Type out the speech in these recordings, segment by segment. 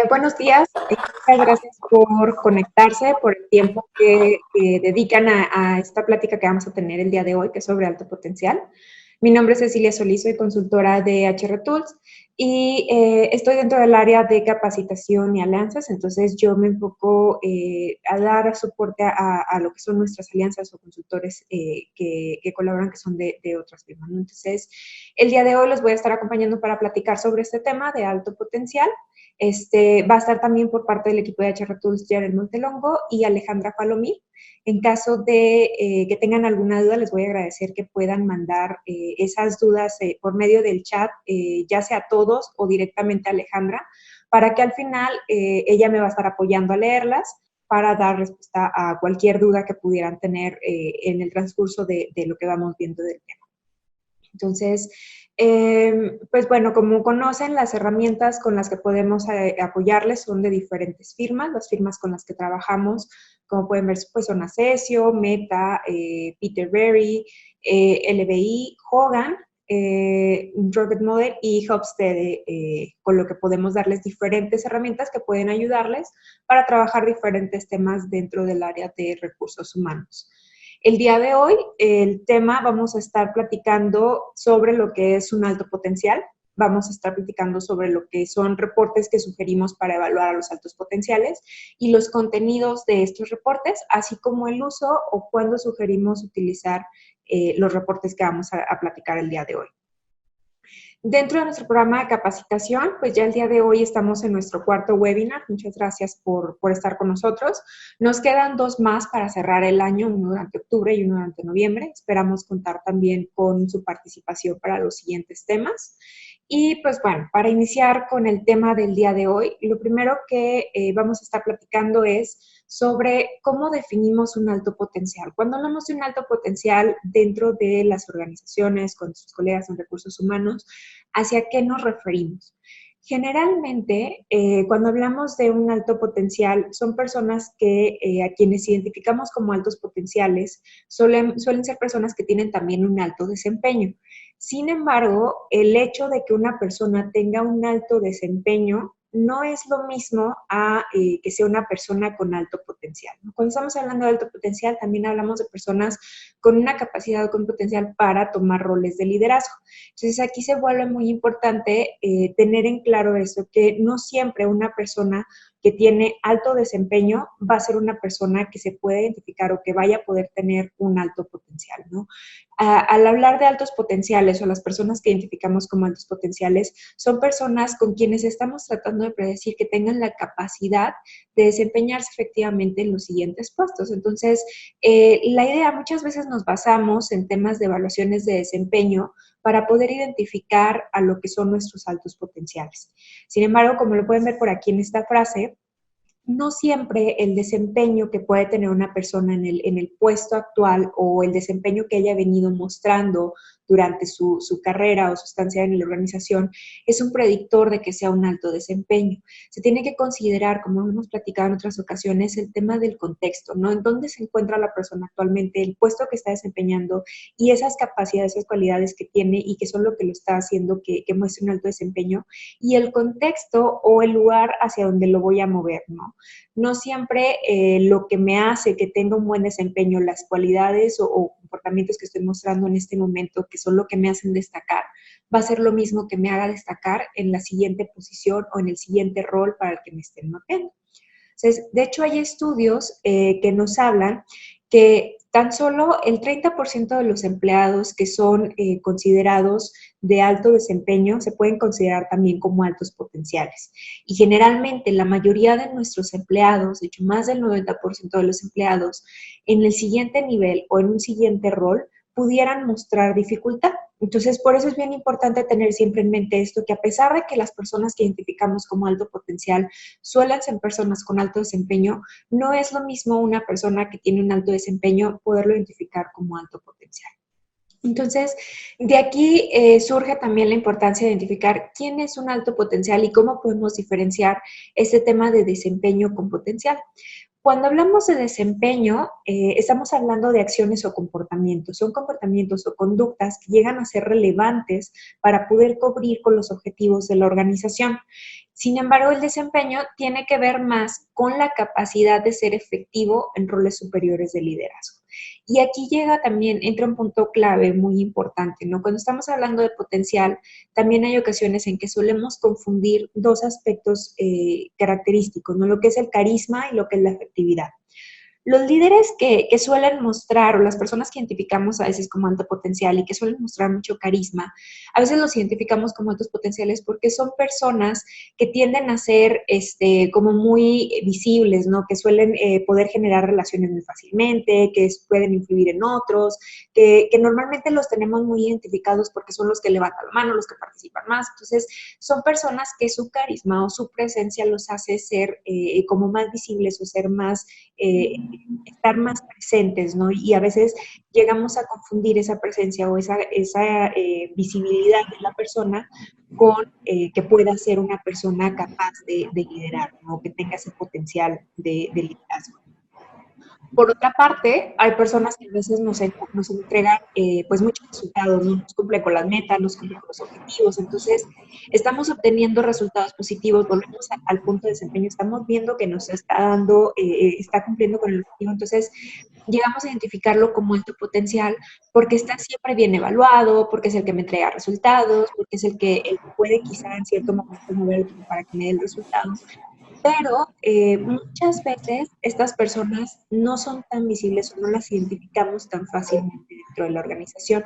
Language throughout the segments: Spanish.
Buenos días, muchas gracias por conectarse, por el tiempo que dedican a esta plática que vamos a tener el día de hoy, que es sobre alto potencial. Mi nombre es Cecilia Solís, soy consultora de HR Tools y estoy dentro del área de capacitación y alianzas, entonces yo me enfoco a dar soporte a lo que son nuestras alianzas o consultores que colaboran, que son de otras firmas, ¿no? Entonces, el día de hoy los voy a estar acompañando para platicar sobre este tema de alto potencial. Va a estar también por parte del equipo de HR Tools Jared Montelongo y Alejandra Palomí. En caso de que tengan alguna duda, les voy a agradecer que puedan mandar esas dudas por medio del chat, ya sea a todos o directamente a Alejandra, para que al final ella me va a estar apoyando a leerlas para dar respuesta a cualquier duda que pudieran tener en el transcurso de lo que vamos viendo del tema. Entonces, pues bueno, como conocen, las herramientas con las que podemos apoyarles son de diferentes firmas. Las firmas con las que trabajamos, como pueden ver, pues son Acesio, Meta, Peterberry, LBI, Hogan, Rocket Model y Hubstead, con lo que podemos darles diferentes herramientas que pueden ayudarles para trabajar diferentes temas dentro del área de recursos humanos. El día de hoy, el tema, vamos a estar platicando sobre lo que es un alto potencial. Vamos a estar platicando sobre lo que son reportes que sugerimos para evaluar a los altos potenciales y los contenidos de estos reportes, así como el uso o cuándo sugerimos utilizar los reportes que vamos a platicar el día de hoy. Dentro de nuestro programa de capacitación, pues ya el día de hoy estamos en nuestro cuarto webinar. Muchas gracias por estar con nosotros. Nos quedan 2 más para cerrar el año, uno durante octubre y uno durante noviembre. Esperamos contar también con su participación para los siguientes temas. Y pues bueno, para iniciar con el tema del día de hoy, lo primero que vamos a estar platicando es sobre cómo definimos un alto potencial. Cuando hablamos de un alto potencial dentro de las organizaciones, con sus colegas en recursos humanos, ¿hacia qué nos referimos? Generalmente, cuando hablamos de un alto potencial, son personas que a quienes identificamos como altos potenciales suelen ser personas que tienen también un alto desempeño. Sin embargo, el hecho de que una persona tenga un alto desempeño no es lo mismo a que sea una persona con alto potencial, ¿no? Cuando estamos hablando de alto potencial, también hablamos de personas con una capacidad o con potencial para tomar roles de liderazgo. Entonces, aquí se vuelve muy importante tener en claro eso, que no siempre una persona que tiene alto desempeño va a ser una persona que se puede identificar o que vaya a poder tener un alto potencial, ¿no? Al hablar de altos potenciales o las personas que identificamos como altos potenciales, son personas con quienes estamos tratando de predecir que tengan la capacidad de desempeñarse efectivamente en los siguientes puestos. Entonces, la idea, muchas veces nos basamos en temas de evaluaciones de desempeño para poder identificar a lo que son nuestros altos potenciales. Sin embargo, como lo pueden ver por aquí en esta frase, no siempre el desempeño que puede tener una persona en el puesto actual o el desempeño que haya venido mostrando durante su carrera o su estancia en la organización es un predictor de que sea un alto desempeño. Se tiene que considerar, como hemos platicado en otras ocasiones, el tema del contexto, ¿no? En dónde se encuentra la persona actualmente, el puesto que está desempeñando y esas capacidades, esas cualidades que tiene y que son lo que lo está haciendo que muestre un alto desempeño y el contexto o el lugar hacia donde lo voy a mover, ¿no? No siempre lo que me hace que tenga un buen desempeño, las cualidades o comportamientos que estoy mostrando en este momento, que son lo que me hacen destacar, va a ser lo mismo que me haga destacar en la siguiente posición o en el siguiente rol para el que me estén mapeando. Entonces, de hecho, hay estudios que nos hablan que tan solo el 30% de los empleados que son considerados de alto desempeño se pueden considerar también como altos potenciales. Y generalmente la mayoría de nuestros empleados, de hecho más del 90% de los empleados, en el siguiente nivel o en un siguiente rol, pudieran mostrar dificultad. Entonces, por eso es bien importante tener siempre en mente esto, que a pesar de que las personas que identificamos como alto potencial suelen ser personas con alto desempeño, no es lo mismo una persona que tiene un alto desempeño poderlo identificar como alto potencial. Entonces, de aquí surge también la importancia de identificar quién es un alto potencial y cómo podemos diferenciar este tema de desempeño con potencial. Cuando hablamos de desempeño, estamos hablando de acciones o comportamientos. Son comportamientos o conductas que llegan a ser relevantes para poder cubrir con los objetivos de la organización. Sin embargo, el desempeño tiene que ver más con la capacidad de ser efectivo en roles superiores de liderazgo. Y aquí llega también, entra un punto clave muy importante, ¿no? Cuando estamos hablando de potencial, también hay ocasiones en que solemos confundir dos aspectos característicos, ¿no? Lo que es el carisma y lo que es la efectividad. Los líderes que suelen mostrar, o las personas que identificamos a veces como alto potencial y que suelen mostrar mucho carisma, a veces los identificamos como altos potenciales porque son personas que tienden a ser como muy visibles, ¿no? Que suelen poder generar relaciones muy fácilmente, que pueden influir en otros, que normalmente los tenemos muy identificados porque son los que levantan la mano, los que participan más. Entonces, son personas que su carisma o su presencia los hace ser como más visibles o ser más estar más presentes, ¿no? Y a veces llegamos a confundir esa presencia o esa visibilidad de la persona con que pueda ser una persona capaz de liderar, ¿no? Que tenga ese potencial de liderazgo. Por otra parte, hay personas que a veces nos entregan pues muchos resultados, ¿no? Nos cumplen con las metas, nos cumplen con los objetivos, entonces estamos obteniendo resultados positivos, volvemos al punto de desempeño, estamos viendo que nos está dando, está cumpliendo con el objetivo, entonces llegamos a identificarlo como alto potencial porque está siempre bien evaluado, porque es el que me entrega resultados, porque es el que puede quizá en cierto momento mover el equipo para que me dé el resultado, pero muchas veces estas personas no son tan visibles o no las identificamos tan fácilmente dentro de la organización.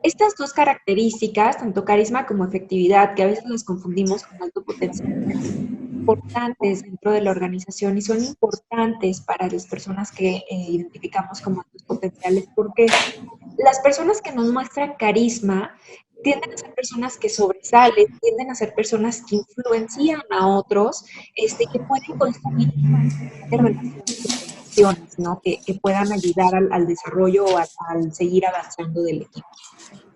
Estas dos características, tanto carisma como efectividad, que a veces las confundimos con alto potencial, importantes dentro de la organización y son importantes para las personas que identificamos como altos potenciales, porque las personas que nos muestran carisma tienden a ser personas que sobresalen, tienden a ser personas que influencian a otros, que pueden construir relaciones y conexiones, ¿no? Que puedan ayudar al desarrollo o al seguir avanzando del equipo.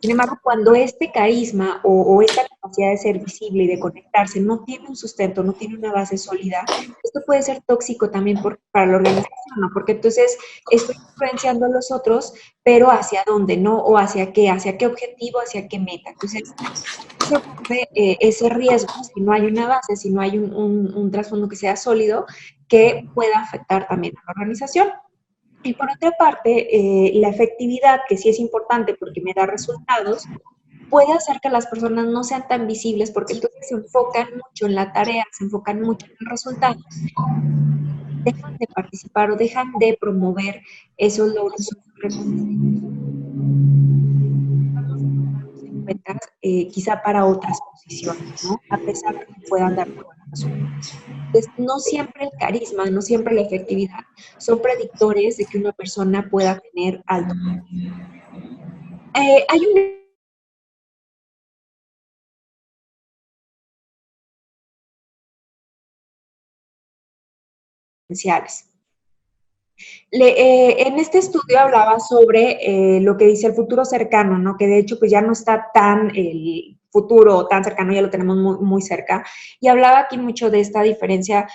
Sin embargo, cuando este carisma o esta capacidad de ser visible y de conectarse no tiene un sustento, no tiene una base sólida, esto puede ser tóxico también para la organización, ¿no? Porque entonces estoy influenciando a los otros, pero ¿hacia dónde, no? O hacia qué objetivo, hacia qué meta. Entonces, se ocurre ese riesgo si no hay una base, si no hay un trasfondo que sea sólido, que pueda afectar también a la organización. Y por otra parte, la efectividad, que sí es importante porque me da resultados, puede hacer que las personas no sean tan visibles porque entonces se enfocan mucho en la tarea, se enfocan mucho en el resultado, dejan de participar o dejan de promover esos logros en cuenta, quizá para otras posiciones, ¿no? A pesar de que puedan dar buenos resultados. Entonces, no siempre el carisma, no siempre la efectividad son predictores de que una persona pueda tener alto. Hay un potenciales. En este estudio hablaba sobre lo que dice el futuro cercano, ¿no? Que de hecho pues ya no está tan el futuro tan cercano, ya lo tenemos muy, muy cerca. Y hablaba aquí mucho de esta diferencia,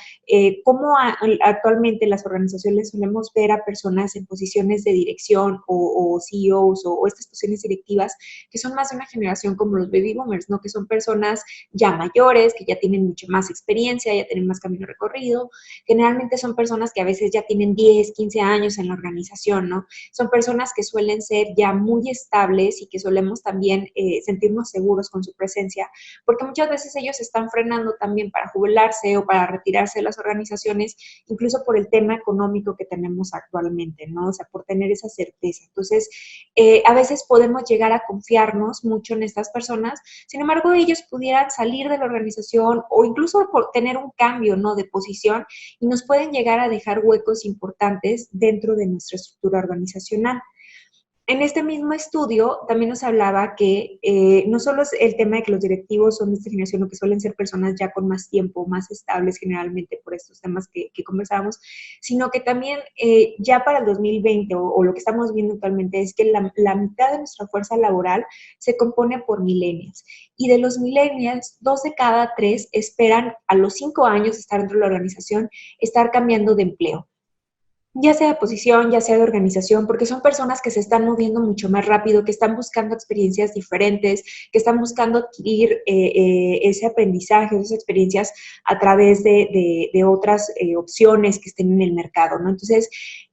cómo actualmente las organizaciones solemos ver a personas en posiciones de dirección o CEOs o estas posiciones directivas que son más de una generación como los baby boomers, ¿no? Que son personas ya mayores, que ya tienen mucho más experiencia, ya tienen más camino recorrido. Generalmente son personas que a veces ya tienen 10, 15 años en la organización, ¿no? Son personas que suelen ser ya muy estables y que solemos también sentirnos seguros con su presencia, porque muchas veces ellos están frenando también para jubilarse o para retirarse de las organizaciones, incluso por el tema económico que tenemos actualmente, ¿no? O sea, por tener esa certeza. Entonces, a veces podemos llegar a confiarnos mucho en estas personas, sin embargo, ellos pudieran salir de la organización o incluso por tener un cambio, ¿no? De posición y nos pueden llegar a dejar huecos importantes dentro de nuestra estructura organizacional. En este mismo estudio también nos hablaba que no solo es el tema de que los directivos son de esta generación, lo que suelen ser personas ya con más tiempo, más estables generalmente por estos temas que conversábamos, sino que también ya para el 2020 o lo que estamos viendo actualmente es que la mitad de nuestra fuerza laboral se compone por millennials. Y de los millennials, 2 de cada 3 esperan a los 5 años de estar dentro de la organización, estar cambiando de empleo, ya sea de posición, ya sea de organización, porque son personas que se están moviendo mucho más rápido, que están buscando experiencias diferentes, que están buscando adquirir ese aprendizaje, esas experiencias a través de otras opciones que estén en el mercado, ¿no? Entonces,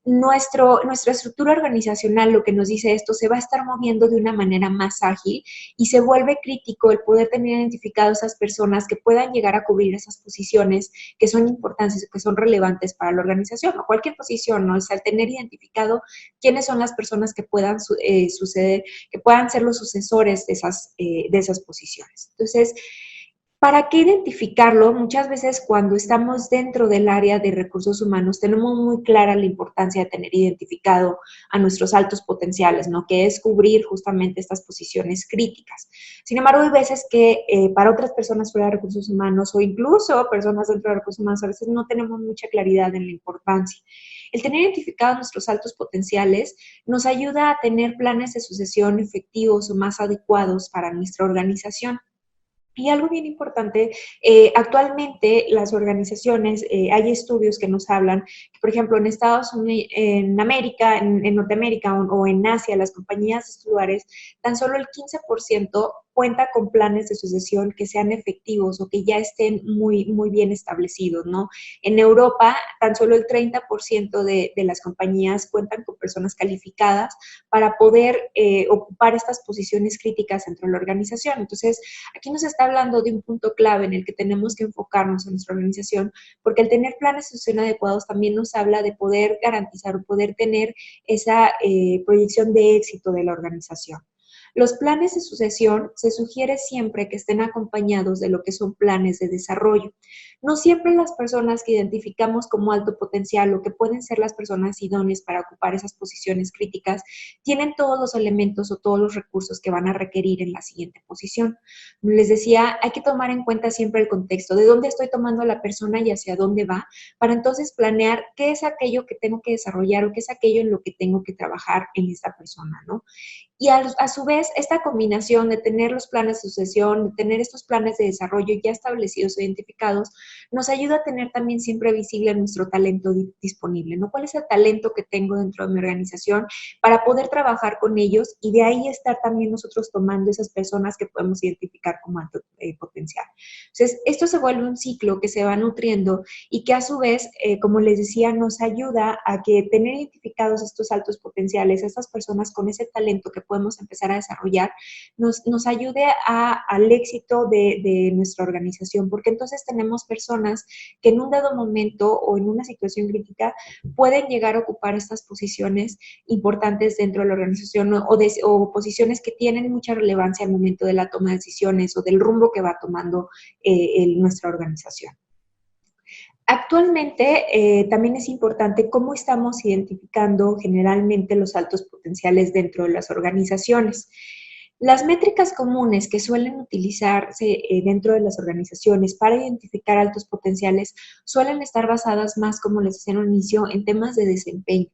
nuestra estructura organizacional, lo que nos dice esto, se va a estar moviendo de una manera más ágil y se vuelve crítico el poder tener identificado esas personas que puedan llegar a cubrir esas posiciones que son importantes, que son relevantes para la organización o cualquier posición, ¿no? Es al tener identificado quiénes son las personas que puedan suceder, que puedan ser los sucesores de esas posiciones. Entonces, ¿para qué identificarlo? Muchas veces cuando estamos dentro del área de recursos humanos tenemos muy clara la importancia de tener identificado a nuestros altos potenciales, ¿no? Que es cubrir justamente estas posiciones críticas. Sin embargo, hay veces que para otras personas fuera de recursos humanos o incluso personas dentro de recursos humanos a veces no tenemos mucha claridad en la importancia. El tener identificados nuestros altos potenciales nos ayuda a tener planes de sucesión efectivos o más adecuados para nuestra organización. Y algo bien importante, actualmente las organizaciones, hay estudios que nos hablan, que, por ejemplo, en Estados Unidos, en América, en Norteamérica o en Asia, las compañías estelares, tan solo el 15% cuenta con planes de sucesión que sean efectivos o que ya estén muy, muy bien establecidos, ¿no? En Europa, tan solo el 30% de las compañías cuentan con personas calificadas para poder ocupar estas posiciones críticas dentro de la organización. Entonces, aquí nos está hablando de un punto clave en el que tenemos que enfocarnos en nuestra organización, porque el tener planes de sucesión adecuados también nos habla de poder garantizar o poder tener esa proyección de éxito de la organización. Los planes de sucesión se sugiere siempre que estén acompañados de lo que son planes de desarrollo. No siempre las personas que identificamos como alto potencial o que pueden ser las personas idóneas para ocupar esas posiciones críticas tienen todos los elementos o todos los recursos que van a requerir en la siguiente posición. Les decía, hay que tomar en cuenta siempre el contexto, de dónde estoy tomando a la persona y hacia dónde va, para entonces planear qué es aquello que tengo que desarrollar o qué es aquello en lo que tengo que trabajar en esta persona, ¿no? Y a su vez, esta combinación de tener los planes de sucesión, de tener estos planes de desarrollo ya establecidos o identificados, nos ayuda a tener también siempre visible nuestro talento disponible, ¿no? ¿Cuál es el talento que tengo dentro de mi organización para poder trabajar con ellos y de ahí estar también nosotros tomando esas personas que podemos identificar como alto potencial? Entonces, esto se vuelve un ciclo que se va nutriendo y que a su vez, como les decía, nos ayuda a que tener identificados estos altos potenciales, estas personas con ese talento que podemos empezar a desarrollar, nos ayude al éxito de nuestra organización, porque entonces tenemos personas que en un dado momento o en una situación crítica pueden llegar a ocupar estas posiciones importantes dentro de la organización o posiciones que tienen mucha relevancia al momento de la toma de decisiones o del rumbo que va tomando nuestra organización. Actualmente también es importante cómo estamos identificando generalmente los altos potenciales dentro de las organizaciones. Las métricas comunes que suelen utilizarse dentro de las organizaciones para identificar altos potenciales suelen estar basadas más, como les decía al inicio, en temas de desempeño.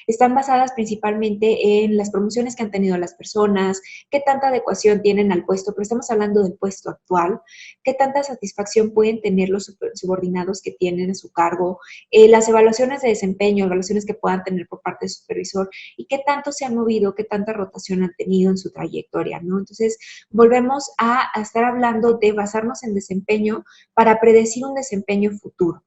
Están basadas principalmente en las promociones que han tenido las personas, qué tanta adecuación tienen al puesto, pero estamos hablando del puesto actual, qué tanta satisfacción pueden tener los subordinados que tienen a su cargo, las evaluaciones de desempeño, evaluaciones que puedan tener por parte del supervisor y qué tanto se han movido, qué tanta rotación han tenido en su trayectoria, ¿no? Entonces, volvemos a estar hablando de basarnos en desempeño para predecir un desempeño futuro.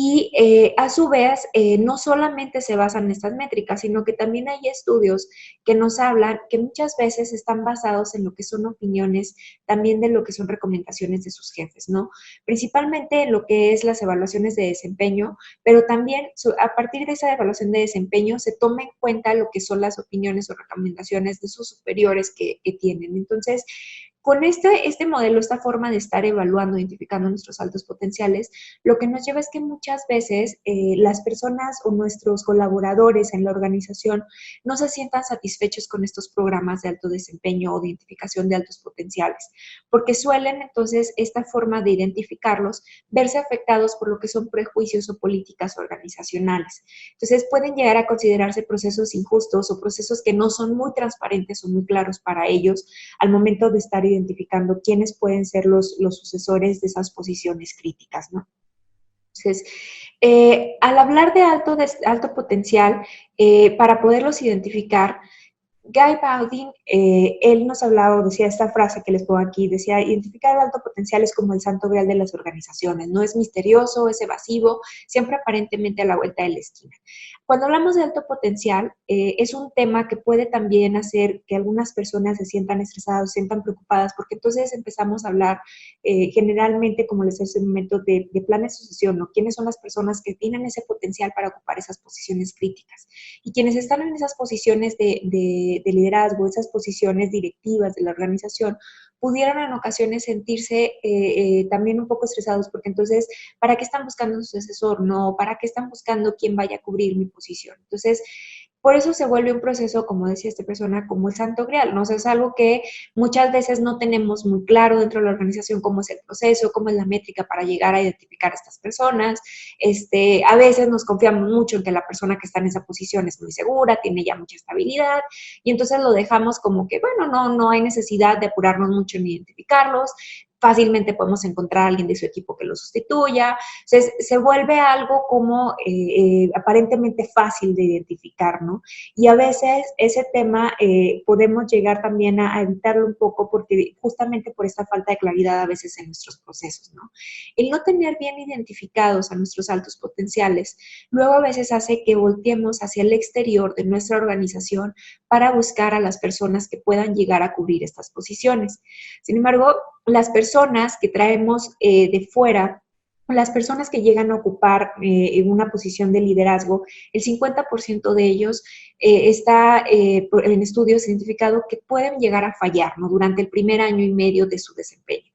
Y a su vez, no solamente se basan en estas métricas, sino que también hay estudios que nos hablan que muchas veces están basados en lo que son opiniones, también de lo que son recomendaciones de sus jefes, ¿no? Principalmente en lo que es las evaluaciones de desempeño, pero también a partir de esa evaluación de desempeño se toma en cuenta lo que son las opiniones o recomendaciones de sus superiores que tienen. Entonces, Con este modelo, esta forma de estar evaluando, identificando nuestros altos potenciales, lo que nos lleva es que muchas veces las personas o nuestros colaboradores en la organización no se sientan satisfechos con estos programas de alto desempeño o de identificación de altos potenciales, porque suelen entonces esta forma de identificarlos verse afectados por lo que son prejuicios o políticas organizacionales. Entonces pueden llegar a considerarse procesos injustos o procesos que no son muy transparentes o muy claros para ellos al momento de estar identificando quiénes pueden ser los sucesores de esas posiciones críticas, ¿no? Entonces, al hablar de alto potencial, para poderlos identificar, Guy Baldwin, él nos hablaba, decía esta frase que les pongo aquí, decía, identificar el alto potencial es como el santo grial de las organizaciones, no es misterioso, es evasivo, siempre aparentemente a la vuelta de la esquina. Cuando hablamos de alto potencial, es un tema que puede también hacer que algunas personas se sientan estresadas, se sientan preocupadas, porque entonces empezamos a hablar generalmente, como les decía hace un momento, de plan de sucesión, ¿no? ¿Quiénes son las personas que tienen ese potencial para ocupar esas posiciones críticas? Y quienes están en esas posiciones de liderazgo, esas posiciones directivas de la organización, pudieron en ocasiones sentirse también un poco estresados, porque entonces, ¿para qué están buscando un sucesor? No, ¿para qué están buscando quién vaya a cubrir mi posición? Entonces, por eso se vuelve un proceso, como decía esta persona, como el santo grial, ¿no? O sea, es algo que muchas veces no tenemos muy claro dentro de la organización cómo es el proceso, cómo es la métrica para llegar a identificar a estas personas. A veces nos confiamos mucho en que la persona que está en esa posición es muy segura, tiene ya mucha estabilidad, y entonces lo dejamos como que, bueno, no hay necesidad de apurarnos mucho en identificarlos, fácilmente podemos encontrar a alguien de su equipo que lo sustituya. Entonces, se vuelve algo como aparentemente fácil de identificar, ¿no? Y a veces ese tema podemos llegar también a evitarlo un poco porque justamente por esta falta de claridad a veces en nuestros procesos, ¿no? El no tener bien identificados a nuestros altos potenciales, luego a veces hace que volteemos hacia el exterior de nuestra organización para buscar a las personas que puedan llegar a cubrir estas posiciones. Sin embargo, las personas que traemos de fuera, las personas que llegan a ocupar una posición de liderazgo, el 50% de ellos está en estudios identificado que pueden llegar a fallar, ¿no? Durante el primer año y medio de su desempeño.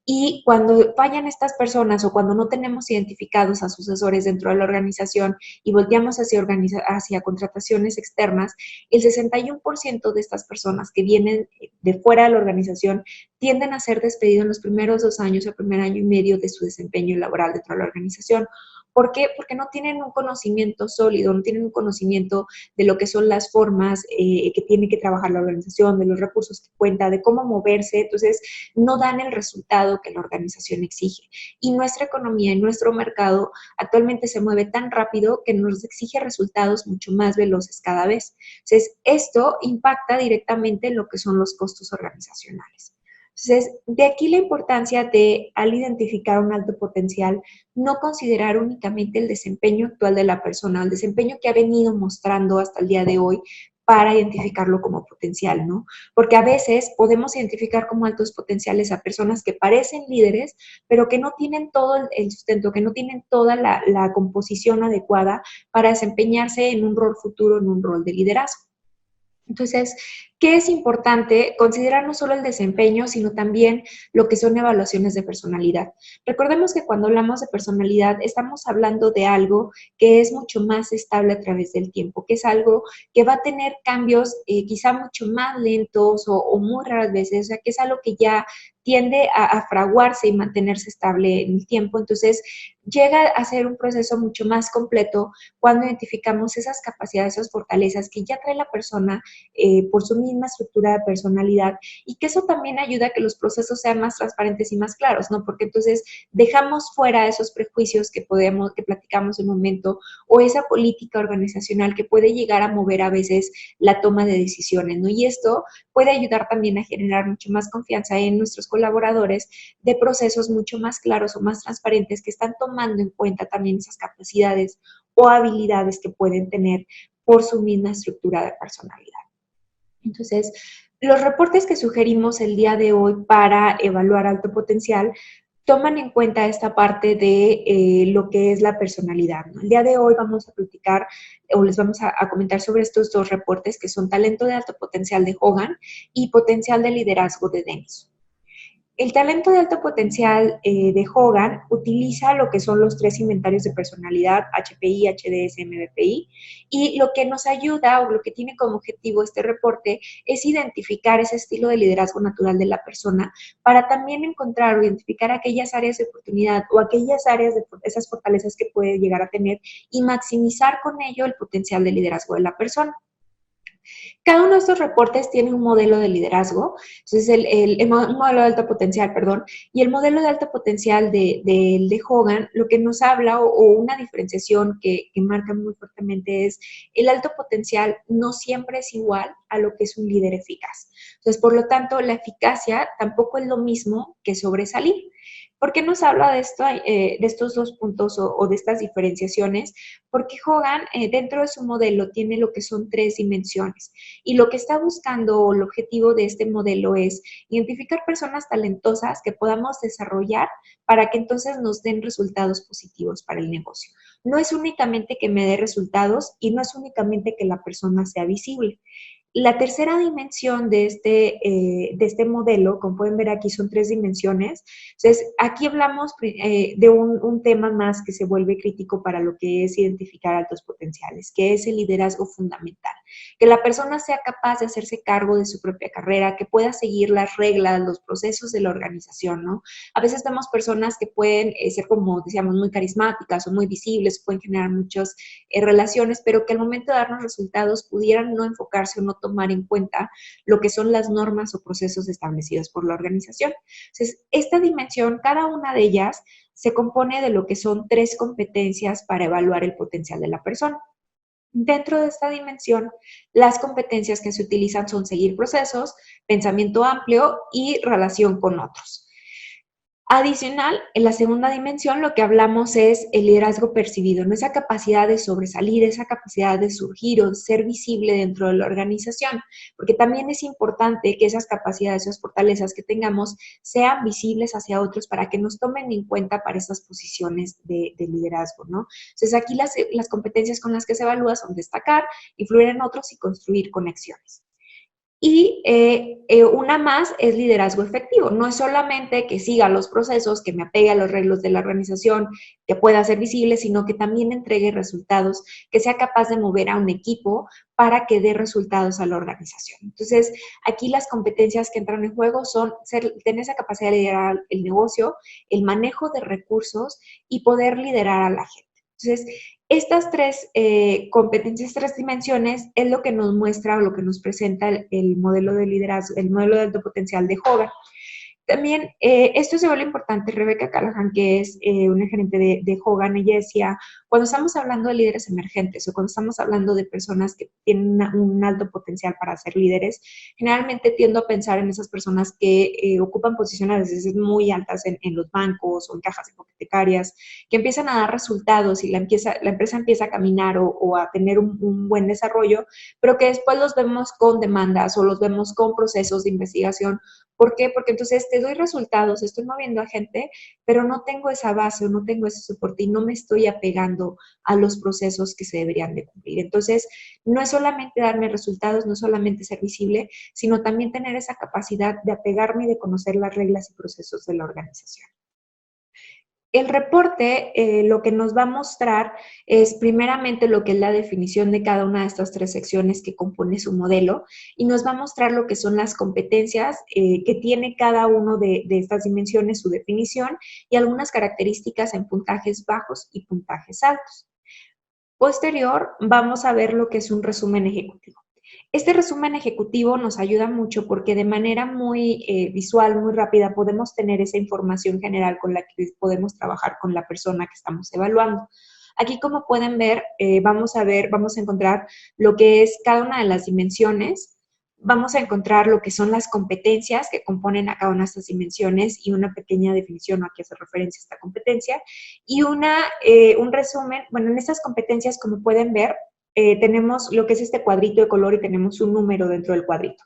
Y cuando fallan estas personas o cuando no tenemos identificados a sucesores dentro de la organización y volteamos hacia contrataciones externas, el 61% de estas personas que vienen de fuera de la organización tienden a ser despedidos en los primeros 2 años o primer año y medio de su desempeño laboral dentro de la organización. ¿Por qué? Porque no tienen un conocimiento sólido, no tienen un conocimiento de lo que son las formas que tiene que trabajar la organización, de los recursos que cuenta, de cómo moverse. Entonces, no dan el resultado que la organización exige. Y nuestra economía y nuestro mercado actualmente se mueve tan rápido que nos exige resultados mucho más veloces cada vez. Entonces, esto impacta directamente en lo que son los costos organizacionales. Entonces, de aquí la importancia de, al identificar un alto potencial, no considerar únicamente el desempeño actual de la persona, el desempeño que ha venido mostrando hasta el día de hoy, para identificarlo como potencial, ¿no? Porque a veces podemos identificar como altos potenciales a personas que parecen líderes, pero que no tienen todo el sustento, que no tienen toda la composición adecuada para desempeñarse en un rol futuro, en un rol de liderazgo. Entonces, ¿qué es importante? Considerar no solo el desempeño, sino también lo que son evaluaciones de personalidad. Recordemos que cuando hablamos de personalidad, estamos hablando de algo que es mucho más estable a través del tiempo, que es algo que va a tener cambios quizá mucho más lentos o muy raras veces, o sea, que es algo que ya tiende a fraguarse y mantenerse estable en el tiempo. Entonces, llega a ser un proceso mucho más completo cuando identificamos esas capacidades, esas fortalezas que ya trae la persona por su misma estructura de personalidad, y que eso también ayuda a que los procesos sean más transparentes y más claros, ¿no? Porque entonces dejamos fuera esos prejuicios que platicamos en un momento, o esa política organizacional que puede llegar a mover a veces la toma de decisiones, ¿no? Y esto puede ayudar también a generar mucho más confianza en nuestros colaboradores de procesos mucho más claros o más transparentes que están tomando en cuenta también esas capacidades o habilidades que pueden tener por su misma estructura de personalidad. Entonces, los reportes que sugerimos el día de hoy para evaluar alto potencial toman en cuenta esta parte de lo que es la personalidad, ¿no? El día de hoy vamos a platicar o les vamos a comentar sobre estos dos reportes que son talento de alto potencial de Hogan y potencial de liderazgo de Dennis. El talento de alto potencial de Hogan utiliza lo que son los 3 inventarios de personalidad, HPI, HDS, MBTI, y lo que nos ayuda o lo que tiene como objetivo este reporte es identificar ese estilo de liderazgo natural de la persona para también encontrar o identificar aquellas áreas de oportunidad o aquellas áreas de esas fortalezas que puede llegar a tener y maximizar con ello el potencial de liderazgo de la persona. Cada uno de estos reportes tiene un modelo de liderazgo, entonces un modelo de alto potencial, perdón, y el modelo de alto potencial de Hogan, lo que nos habla o una diferenciación que marca muy fuertemente es el alto potencial no siempre es igual a lo que es un líder eficaz. Entonces, por lo tanto, la eficacia tampoco es lo mismo que sobresalir. ¿Por qué nos habla de esto, de estos dos puntos o de estas diferenciaciones? Porque Hogan, dentro de su modelo, tiene lo que son 3 dimensiones. Y lo que está buscando o el objetivo de este modelo es identificar personas talentosas que podamos desarrollar para que entonces nos den resultados positivos para el negocio. No es únicamente que me dé resultados y no es únicamente que la persona sea visible. La tercera dimensión de este modelo, como pueden ver aquí, son 3 dimensiones. Entonces, aquí hablamos de un tema más que se vuelve crítico para lo que es identificar altos potenciales, que es el liderazgo fundamental. Que la persona sea capaz de hacerse cargo de su propia carrera, que pueda seguir las reglas, los procesos de la organización, ¿no? A veces vemos personas que pueden ser, como decíamos, muy carismáticas o muy visibles, pueden generar muchas relaciones, pero que al momento de darnos resultados pudieran no enfocarse o no tomar en cuenta lo que son las normas o procesos establecidos por la organización. Entonces, esta dimensión, cada una de ellas, se compone de lo que son 3 competencias para evaluar el potencial de la persona. Dentro de esta dimensión, las competencias que se utilizan son seguir procesos, pensamiento amplio y relación con otros. Adicional, en la segunda dimensión lo que hablamos es el liderazgo percibido, ¿no? Esa capacidad de sobresalir, esa capacidad de surgir o de ser visible dentro de la organización, porque también es importante que esas capacidades, esas fortalezas que tengamos sean visibles hacia otros para que nos tomen en cuenta para esas posiciones de liderazgo, ¿no? Entonces aquí las competencias con las que se evalúa son destacar, influir en otros y construir conexiones. Y una más es liderazgo efectivo. No es solamente que siga los procesos, que me apegue a los reglos de la organización, que pueda ser visible, sino que también entregue resultados, que sea capaz de mover a un equipo para que dé resultados a la organización. Entonces, aquí las competencias que entran en juego son tener esa capacidad de liderar el negocio, el manejo de recursos y poder liderar a la gente. Entonces, estas 3 competencias, 3 dimensiones, es lo que nos muestra o lo que nos presenta el modelo de liderazgo, el modelo de alto potencial de Hogan. También, esto se vuelve importante, Rebecca Callahan, que es una gerente de Hogan, ella decía, cuando estamos hablando de líderes emergentes o cuando estamos hablando de personas que tienen un alto potencial para ser líderes, generalmente tiendo a pensar en esas personas que ocupan posiciones a veces muy altas en los bancos o en cajas hipotecarias, que empiezan a dar resultados y la empresa empieza a caminar o a tener un buen desarrollo, pero que después los vemos con demandas o los vemos con procesos de investigación. ¿Por qué? Porque entonces te doy resultados, estoy moviendo a gente, pero no tengo esa base o no tengo ese soporte y no me estoy apegando a los procesos que se deberían de cumplir. Entonces, no es solamente darme resultados, no es solamente ser visible, sino también tener esa capacidad de apegarme y de conocer las reglas y procesos de la organización. El reporte lo que nos va a mostrar es primeramente lo que es la definición de cada una de estas 3 secciones que compone su modelo y nos va a mostrar lo que son las competencias que tiene cada uno de estas dimensiones, su definición y algunas características en puntajes bajos y puntajes altos. Posterior, vamos a ver lo que es un resumen ejecutivo. Este resumen ejecutivo nos ayuda mucho porque de manera muy visual, muy rápida, podemos tener esa información general con la que podemos trabajar con la persona que estamos evaluando. Aquí, como pueden ver, vamos a encontrar lo que es cada una de las dimensiones, vamos a encontrar lo que son las competencias que componen a cada una de estas dimensiones y una pequeña definición a qué hace referencia esta competencia y un resumen. Bueno, en estas competencias, como pueden ver, tenemos lo que es este cuadrito de color y tenemos un número dentro del cuadrito.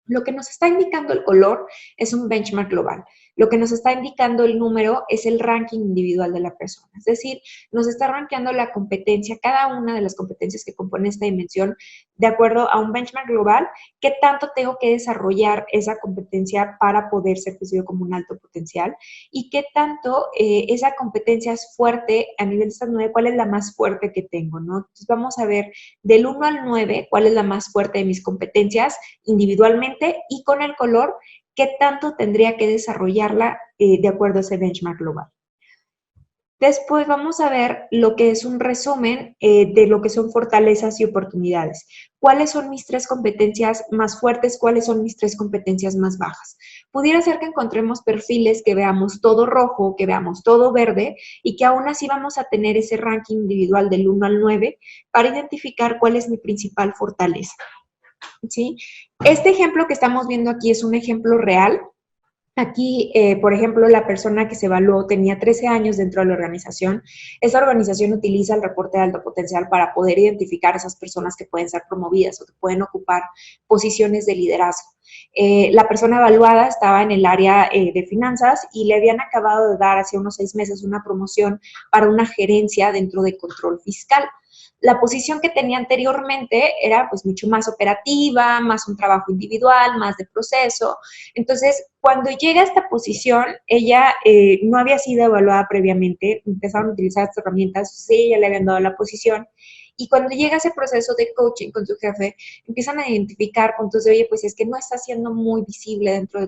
Lo que nos está indicando el color es un benchmark global. lo que nos está indicando el número es el ranking individual de la persona. Es decir, nos está rankeando la competencia, cada una de las competencias que compone esta dimensión, de acuerdo a un benchmark global, qué tanto tengo que desarrollar esa competencia para poder ser percibido como un alto potencial y qué tanto esa competencia es fuerte a nivel de estas 9, cuál es la más fuerte que tengo, ¿no? Entonces vamos a ver del 1 al 9 cuál es la más fuerte de mis competencias individualmente y con el color qué tanto tendría que desarrollarla de acuerdo a ese benchmark global. Después vamos a ver lo que es un resumen de lo que son fortalezas y oportunidades. ¿Cuáles son mis 3 competencias más fuertes? ¿Cuáles son mis 3 competencias más bajas? Pudiera ser que encontremos perfiles que veamos todo rojo, que veamos todo verde y que aún así vamos a tener ese ranking individual del 1 al 9 para identificar cuál es mi principal fortaleza. ¿Sí? Este ejemplo que estamos viendo aquí es un ejemplo real. Aquí, por ejemplo, la persona que se evaluó tenía 13 años dentro de la organización. Esa organización utiliza el reporte de alto potencial para poder identificar a esas personas que pueden ser promovidas o que pueden ocupar posiciones de liderazgo. La persona evaluada estaba en el área de finanzas y le habían acabado de dar hace unos 6 meses una promoción para una gerencia dentro de control fiscal. La posición que tenía anteriormente era pues mucho más operativa, más un trabajo individual, más de proceso. Entonces, cuando llega a esta posición, ella no había sido evaluada previamente, empezaron a utilizar estas herramientas, sí, ya le habían dado la posición. Y cuando llega ese proceso de coaching con su jefe, empiezan a identificar puntos de, oye, pues es que no estás siendo muy visible dentro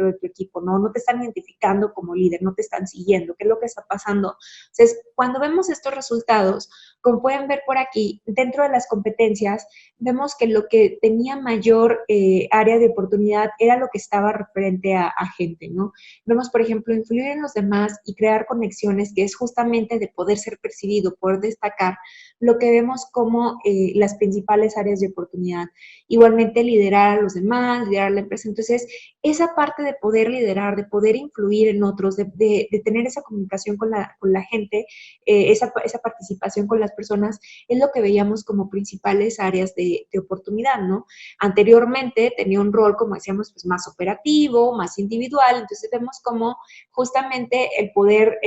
de tu equipo, ¿no? No te están identificando como líder, no te están siguiendo, ¿qué es lo que está pasando? Entonces, cuando vemos estos resultados, como pueden ver por aquí, dentro de las competencias, vemos que lo que tenía mayor área de oportunidad era lo que estaba referente a gente, ¿no? Vemos, por ejemplo, influir en los demás y crear conexiones, que es justamente de poder ser percibido, poder destacar, lo que vemos como las principales áreas de oportunidad. Igualmente, liderar a los demás, liderar la empresa. Entonces, esa parte de poder liderar, de poder influir en otros, de tener esa comunicación con la gente, esa participación con las personas, es lo que veíamos como principales áreas de oportunidad, ¿no? Anteriormente tenía un rol, como decíamos, pues más operativo, más individual, entonces vemos como justamente el poder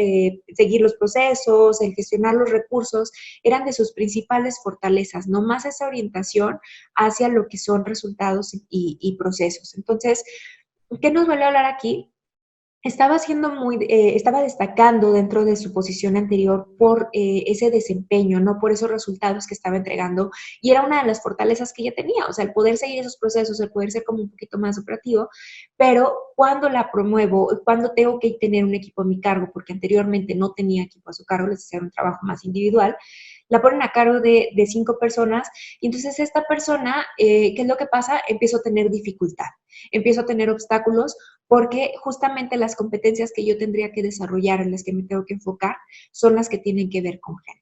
seguir los procesos, el gestionar los recursos, eran de sus principales fortalezas, no más esa orientación hacia lo que son resultados y procesos. Entonces, ¿qué nos vuelve a hablar aquí? Estaba destacando dentro de su posición anterior por ese desempeño, no por esos resultados que estaba entregando, y era una de las fortalezas que ella tenía, o sea, el poder seguir esos procesos, el poder ser como un poquito más operativo, pero cuando la promuevo, cuando tengo que tener un equipo a mi cargo, porque anteriormente no tenía equipo a su cargo, les hacía un trabajo más individual, la ponen a cargo de 5 personas, y entonces esta persona, ¿qué es lo que pasa? Empiezo a tener dificultad, empiezo a tener obstáculos, porque justamente las competencias que yo tendría que desarrollar, en las que me tengo que enfocar, son las que tienen que ver con gente.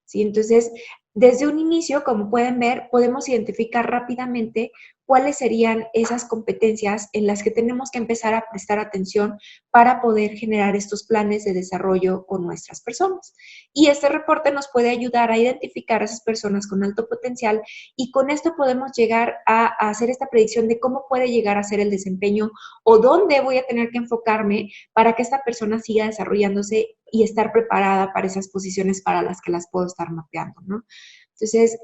¿Sí? Entonces, desde un inicio, como pueden ver, podemos identificar rápidamente cuáles serían esas competencias en las que tenemos que empezar a prestar atención para poder generar estos planes de desarrollo con nuestras personas. Y este reporte nos puede ayudar a identificar a esas personas con alto potencial y con esto podemos llegar a hacer esta predicción de cómo puede llegar a ser el desempeño o dónde voy a tener que enfocarme para que esta persona siga desarrollándose y estar preparada para esas posiciones para las que las puedo estar mapeando, ¿no? Entonces,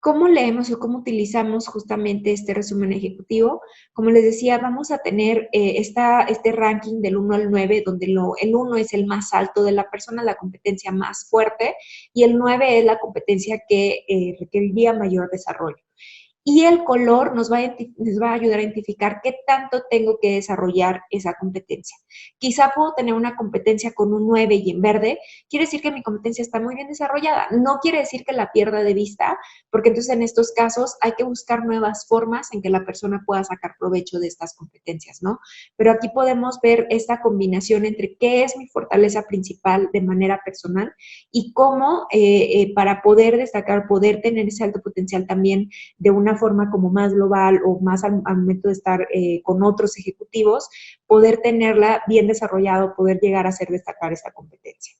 ¿cómo leemos o cómo utilizamos justamente este resumen ejecutivo? Como les decía, vamos a tener este ranking del 1 al 9, donde el 1 es el más alto de la persona, la competencia más fuerte, y el 9 es la competencia que requeriría mayor desarrollo. Y el color nos va a ayudar a identificar qué tanto tengo que desarrollar esa competencia. Quizá puedo tener una competencia con un 9 y en verde, quiere decir que mi competencia está muy bien desarrollada. No quiere decir que la pierda de vista, porque entonces en estos casos hay que buscar nuevas formas en que la persona pueda sacar provecho de estas competencias, ¿no? Pero aquí podemos ver esta combinación entre qué es mi fortaleza principal de manera personal y cómo para poder destacar, poder tener ese alto potencial también de una forma como más global o más al momento de estar con otros ejecutivos, poder tenerla bien desarrollado, poder llegar a hacer destacar esta competencia.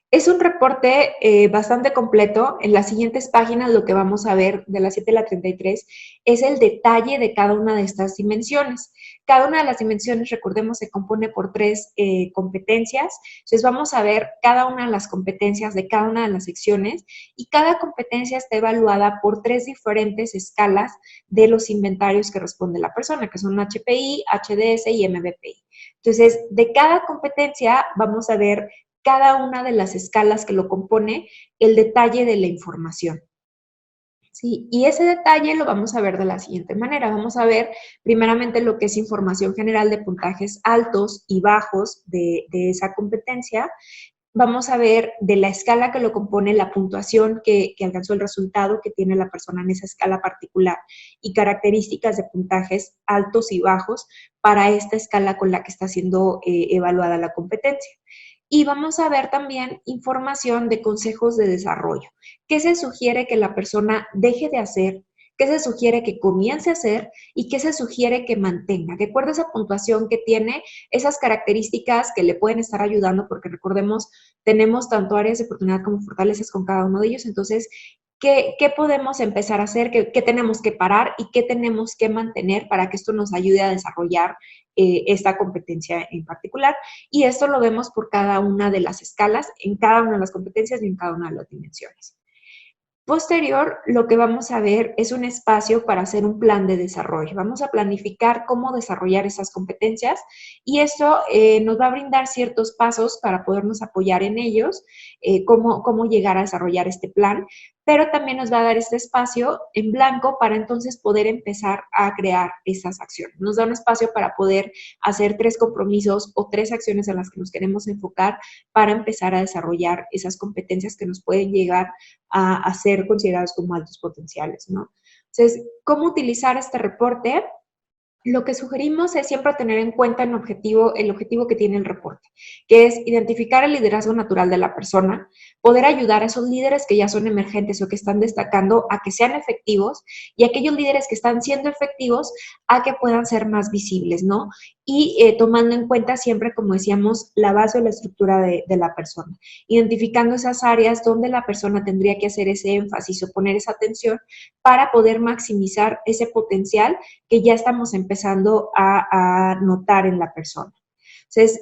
Es un reporte bastante completo. En las siguientes páginas lo que vamos a ver de la 7 a la 33 es el detalle de cada una de estas dimensiones. Cada una de las dimensiones, recordemos, se compone por 3 competencias. Entonces vamos a ver cada una de las competencias de cada una de las secciones y cada competencia está evaluada por 3 diferentes escalas de los inventarios que responde la persona, que son HPI, HDS y MBPI. Entonces, de cada competencia vamos a ver cada una de las escalas que lo compone, el detalle de la información. ¿Sí? Y ese detalle lo vamos a ver de la siguiente manera. Vamos a ver primeramente lo que es información general de puntajes altos y bajos de esa competencia. Vamos a ver de la escala que lo compone, la puntuación que alcanzó el resultado que tiene la persona en esa escala particular y características de puntajes altos y bajos para esta escala con la que está siendo evaluada la competencia. Y vamos a ver también información de consejos de desarrollo. ¿Qué se sugiere que la persona deje de hacer? ¿Qué se sugiere que comience a hacer? ¿Y qué se sugiere que mantenga? De acuerdo a esa puntuación que tiene, esas características que le pueden estar ayudando, porque recordemos, tenemos tanto áreas de oportunidad como fortalezas con cada uno de ellos. Entonces, ¿qué podemos empezar a hacer? ¿Qué tenemos que parar? ¿Y qué tenemos que mantener para que esto nos ayude a desarrollar esta competencia en particular? Y esto lo vemos por cada una de las escalas, en cada una de las competencias y en cada una de las dimensiones. Posterior, lo que vamos a ver es un espacio para hacer un plan de desarrollo. Vamos a planificar cómo desarrollar esas competencias y esto nos va a brindar ciertos pasos para podernos apoyar en ellos, cómo llegar a desarrollar este plan, pero también nos va a dar este espacio en blanco para entonces poder empezar a crear esas acciones. Nos da un espacio para poder hacer 3 compromisos o 3 acciones en las que nos queremos enfocar para empezar a desarrollar esas competencias que nos pueden llegar a ser considerados como altos potenciales, ¿no? Entonces, ¿cómo utilizar este reporte? Lo que sugerimos es siempre tener en cuenta el objetivo que tiene el reporte, que es identificar el liderazgo natural de la persona, poder ayudar a esos líderes que ya son emergentes o que están destacando a que sean efectivos y aquellos líderes que están siendo efectivos a que puedan ser más visibles, ¿no? Y tomando en cuenta siempre, como decíamos, la base o la estructura de la persona, identificando esas áreas donde la persona tendría que hacer ese énfasis o poner esa atención para poder maximizar ese potencial que ya estamos empezando a notar en la persona. Entonces,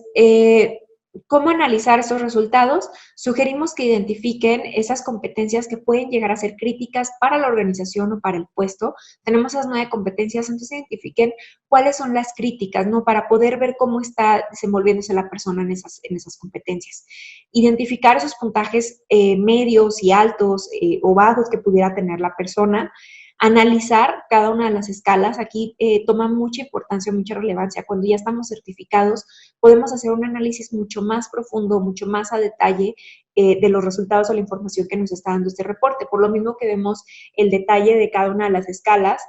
¿cómo analizar esos resultados? Sugerimos que identifiquen esas competencias que pueden llegar a ser críticas para la organización o para el puesto. Tenemos esas 9 competencias, entonces identifiquen cuáles son las críticas, ¿no? Para poder ver cómo está desenvolviéndose la persona en esas competencias. Identificar esos puntajes medios y altos o bajos que pudiera tener la persona. Analizar cada una de las escalas. Aquí toma mucha importancia, mucha relevancia. Cuando ya estamos certificados, podemos hacer un análisis mucho más profundo, mucho más a detalle de los resultados o la información que nos está dando este reporte. Por lo mismo que vemos el detalle de cada una de las escalas,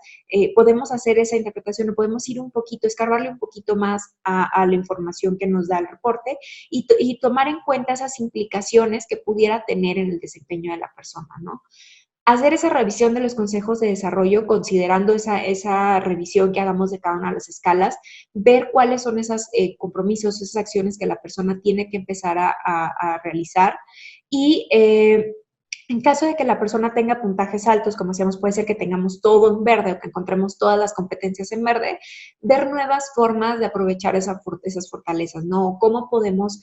podemos hacer esa interpretación o podemos ir un poquito, escarbarle un poquito más a la información que nos da el reporte y tomar en cuenta esas implicaciones que pudiera tener en el desempeño de la persona, ¿no? Hacer esa revisión de los consejos de desarrollo, considerando esa revisión que hagamos de cada una de las escalas, ver cuáles son esos compromisos, esas acciones que la persona tiene que empezar a realizar y en caso de que la persona tenga puntajes altos, como decíamos, puede ser que tengamos todo en verde o que encontremos todas las competencias en verde, ver nuevas formas de aprovechar esas fortalezas, ¿no? ¿Cómo podemos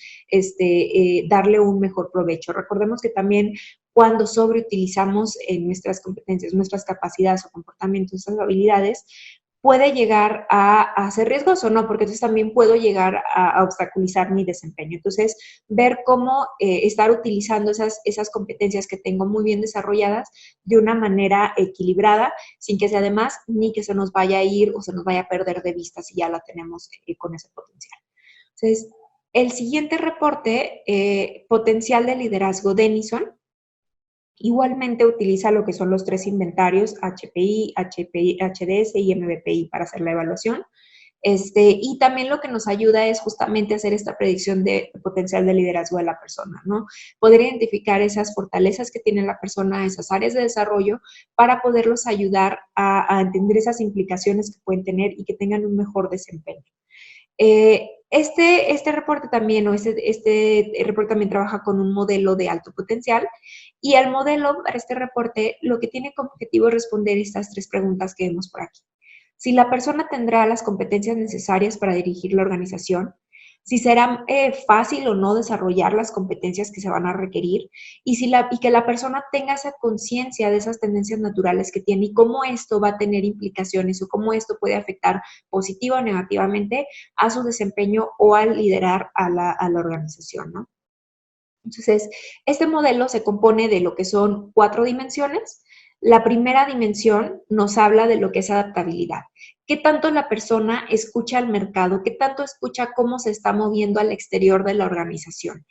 darle un mejor provecho? Recordemos que también cuando sobreutilizamos nuestras competencias, nuestras capacidades o comportamientos, nuestras habilidades, puede llegar a ser riesgoso, ¿no? Porque entonces también puedo llegar a obstaculizar mi desempeño. Entonces, ver cómo estar utilizando esas competencias que tengo muy bien desarrolladas de una manera equilibrada, sin que sea de más, ni que se nos vaya a ir o se nos vaya a perder de vista si ya la tenemos con ese potencial. Entonces, el siguiente reporte, potencial de liderazgo Denison, igualmente utiliza lo que son los 3 inventarios, HPI, HDS y MBPI para hacer la evaluación. Y también lo que nos ayuda es justamente hacer esta predicción de potencial de liderazgo de la persona, ¿no? Poder identificar esas fortalezas que tiene la persona, esas áreas de desarrollo, para poderlos ayudar a entender esas implicaciones que pueden tener y que tengan un mejor desempeño. Este reporte también, o este reporte también trabaja con un modelo de alto potencial, y el modelo para este reporte lo que tiene como objetivo es responder estas 3 preguntas que vemos por aquí. Si la persona tendrá las competencias necesarias para dirigir la organización, si será fácil o no desarrollar las competencias que se van a requerir, y que la persona tenga esa conciencia de esas tendencias naturales que tiene y cómo esto va a tener implicaciones o cómo esto puede afectar positiva o negativamente a su desempeño o al liderar a la organización, ¿no? Entonces, este modelo se compone de lo que son 4 dimensiones. La primera dimensión nos habla de lo que es adaptabilidad. ¿Qué tanto la persona escucha al mercado? ¿Qué tanto escucha cómo se está moviendo al exterior de la organización?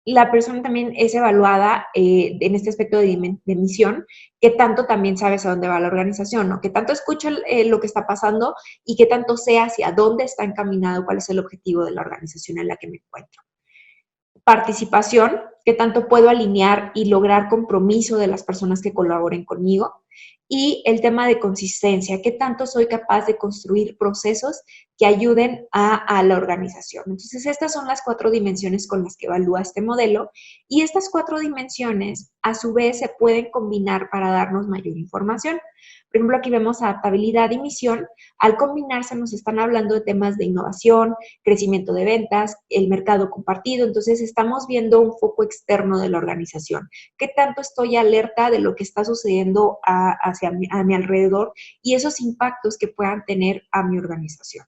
La persona también es evaluada en este aspecto de misión, qué tanto también sabes a dónde va la organización, ¿no? Qué tanto escucha lo que está pasando y qué tanto sé hacia dónde está encaminado, cuál es el objetivo de la organización en la que me encuentro. Participación, qué tanto puedo alinear y lograr compromiso de las personas que colaboren conmigo. Y el tema de consistencia, qué tanto soy capaz de construir procesos que ayuden a la organización. Entonces, estas son las 4 dimensiones con las que evalúa este modelo, y estas 4 dimensiones a su vez se pueden combinar para darnos mayor información. Por ejemplo, aquí vemos adaptabilidad y misión. Al combinarse nos están hablando de temas de innovación, crecimiento de ventas, el mercado compartido. Entonces, estamos viendo un foco externo de la organización. ¿Qué tanto estoy alerta de lo que está sucediendo a mi alrededor y esos impactos que puedan tener a mi organización?